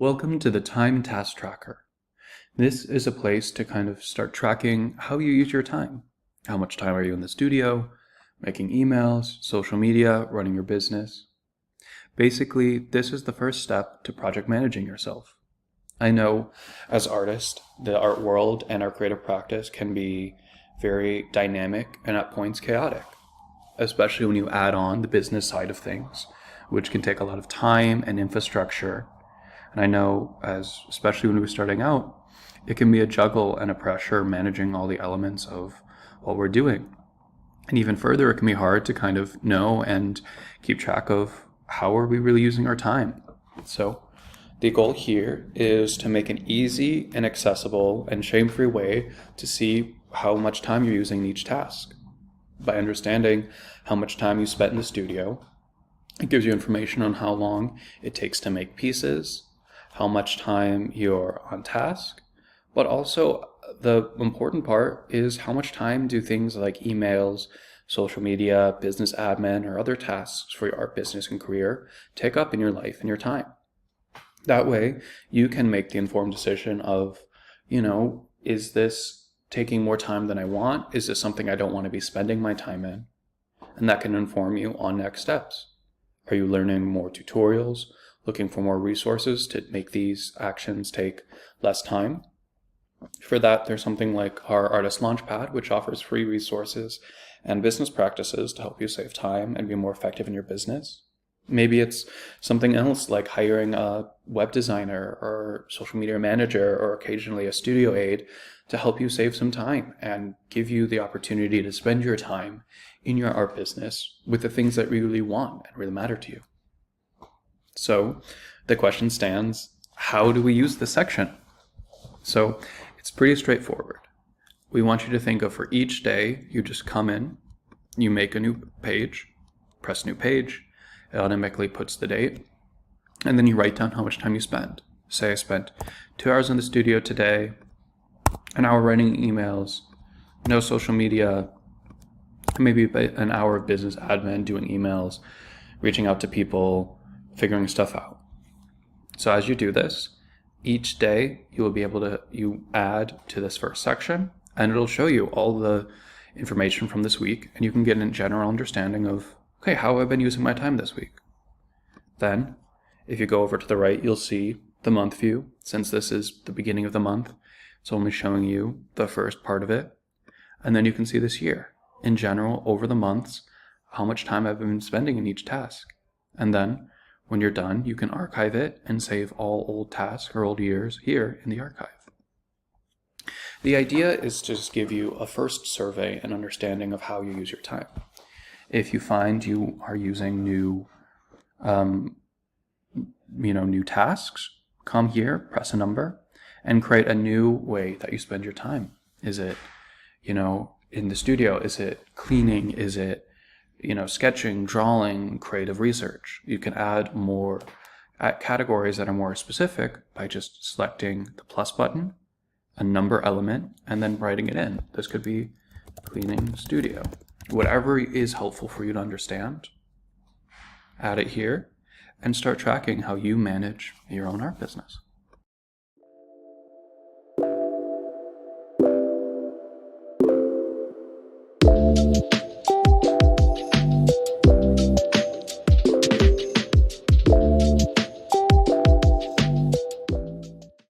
Welcome to the Time Task Tracker. This is a place to kind of start tracking how you use your time. How much time are you in the studio, making emails, social media, running your business? Basically, this is the first step to project managing yourself. I know as artists, the art world and our creative practice can be very dynamic and at points chaotic, especially when you add on the business side of things, which can take a lot of time and infrastructure. And I know, especially when we're starting out, it can be a juggle and a pressure managing all the elements of what we're doing. And even further, it can be hard to kind of know and keep track of how are we really using our time. So the goal here is to make an easy and accessible and shame-free way to see how much time you're using in each task. By understanding how much time you spent in the studio, it gives you information on how long it takes to make pieces, how much time you're on task, but also the important part is how much time do things like emails, social media, business admin, or other tasks for your art business and career take up in your life and your time. That way, you can make the informed decision of, is this taking more time than I want? Is this something I don't want to be spending my time in? And that can inform you on next steps. Are you learning more tutorials, looking for more resources to make these actions take less time? For that, there's something like our Artist Launchpad, which offers free resources and business practices to help you save time and be more effective in your business. Maybe it's something else like hiring a web designer or social media manager or occasionally a studio aide to help you save some time and give you the opportunity to spend your time in your art business with the things that you really want and really matter to you. So the question stands, how do we use this section? So it's pretty straightforward. We want you to think of for each day, you just come in, you make a new page, press new page, it automatically puts the date, and then you write down how much time you spend. Say I spent 2 hours in the studio today, an hour writing emails, no social media, maybe an hour of business admin, doing emails, reaching out to people, figuring stuff out. So as you do this, each day you will be able to add to this first section, and it'll show you all the information from this week, and you can get a general understanding of, okay, how have I been using my time this week? Then, if you go over to the right, you'll see the month view. Since this is the beginning of the month, it's only showing you the first part of it. And then you can see this year, in general, over the months, how much time I've been spending in each task. And then, when you're done, you can archive it and save all old tasks or old years here in the archive. The idea is to just give you a first survey and understanding of how you use your time. If you find you are using new tasks, come here, press a number, and create a new way that you spend your time. Is it, in the studio? Is it cleaning? Is it, sketching, drawing, creative research? You can add more categories that are more specific by just selecting the plus button, a number element, and then writing it in. This could be cleaning studio. Whatever is helpful for you to understand, add it here and start tracking how you manage your own art business.